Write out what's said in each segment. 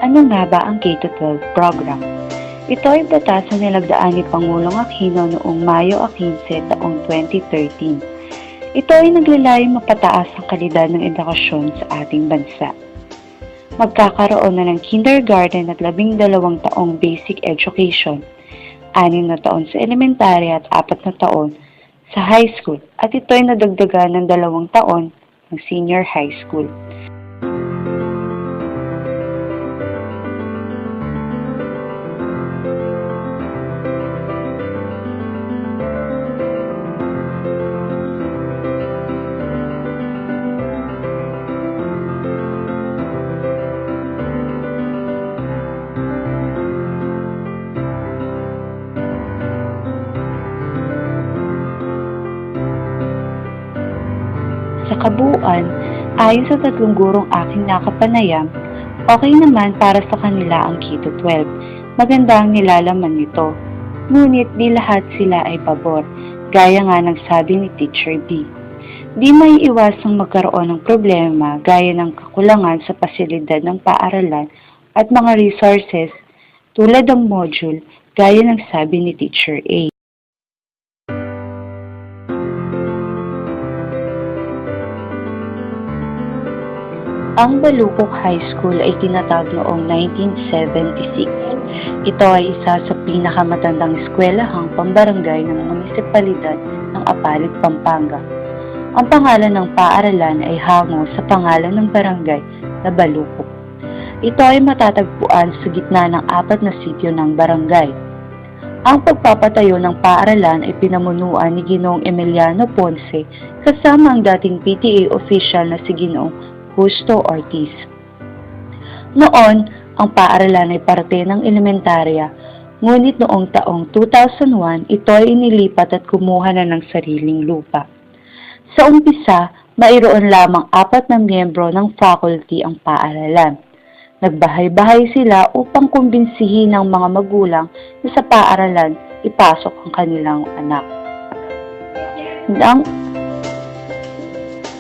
Ano nga ba ang K-12 program? Ito ay batas na nilagdaan ni Pangulong Aquino noong Mayo 15 taong 2013. Ito ay naglalayong mapataas ang kalidad ng edukasyon sa ating bansa. Magkakaroon na ng kindergarten at 12 taong basic education, 6 na taon sa elementary at 4 na taon sa high school, at ito ay nadagdagan ng 2 taon ng senior high school. Sa kabuuan, ayon sa 3 gurong aking nakapanayam, okay naman para sa kanila ang K-12. Maganda ang nilalaman nito. Ngunit di lahat sila ay pabor, gaya nga ng sabi ni Teacher B. Di may iwasang magkaroon ng problema gaya ng kakulangan sa pasilidad ng paaralan at mga resources tulad ng module gaya ng sabi ni Teacher A. Ang Balukok High School ay tinatag noong 1976. Ito ay isa sa pinakamatandang eskwelahang pambarangay ng munisipalidad ng Apalit, Pampanga. Ang pangalan ng paaralan ay hango sa pangalan ng barangay na Balukok. Ito ay matatagpuan sa gitna ng 4 na sityo ng barangay. Ang pagpapatayo ng paaralan ay pinamunuan ni Ginoong Emiliano Ponce kasama ang dating PTA official na si Ginoong Justo Ortiz. Noon, ang paaralan ay parte ng elementarya, ngunit noong taong 2001, ito ay inilipat at kumuha na ng sariling lupa. Sa umpisa, mayroon lamang 4 na miyembro ng faculty ang paaralan. Nagbahay-bahay sila upang kumbinsihin ng mga magulang na sa paaralan ipasok ang kanilang anak.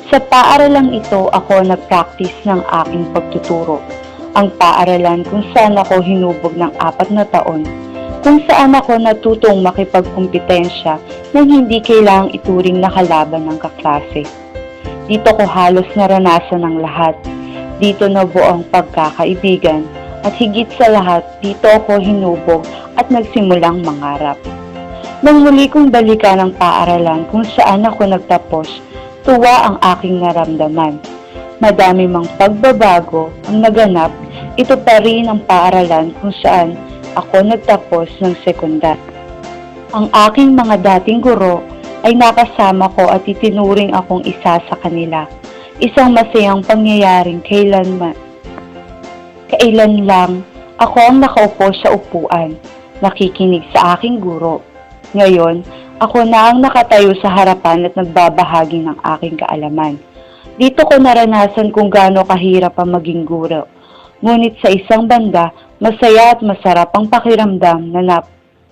Sa paaralang ito, ako nag-practice ng aking pagtuturo. Ang paaralan kung saan ako hinubog ng 4 na taon, kung saan ako natutong makipagkumpetensya nang hindi kailangang ituring na kalaban ng kaklase. Dito ko halos naranasan ang lahat. Dito nabuo ang pagkakaibigan, at higit sa lahat, dito ako hinubog at nagsimulang mangarap. Nang muli kong balikan ang paaralan kung saan ako nagtapos, tuwa ang aking naramdaman. Madami mang pagbabago ang naganap, ito pa rin ang paaralan kung saan ako nagtapos ng sekundar. Ang aking mga dating guro ay nakasama ko at itinuring akong isa sa kanila. Isang masayang pangyayaring kailan lang ako ang nakaupo sa upuan, nakikinig sa aking guro. Ngayon, ako na ang nakatayo sa harapan at nagbabahagi ng aking kaalaman. Dito ko naranasan kung gaano kahirap ang maging guro. Ngunit sa isang banda, masaya at masarap ang pakiramdam na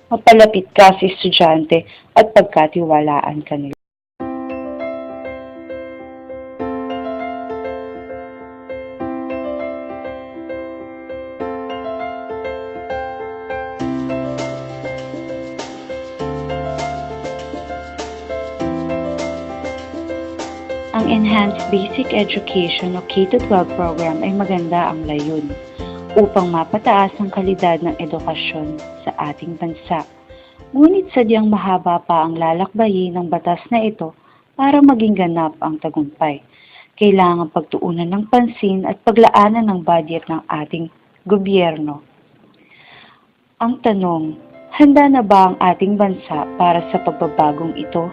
mapalapit ka sa estudyante at pagkatiwalaan ka nila. Ang Enhanced Basic Education o K-12 program ay maganda ang layun upang mapataas ang kalidad ng edukasyon sa ating bansa. Ngunit sadyang mahaba pa ang lalakbayin ng batas na ito para maging ganap ang tagumpay. Kailangan pagtuunan ng pansin at paglaanan ng budget ng ating gobyerno. Ang tanong, handa na ba ang ating bansa para sa pagbabagong ito?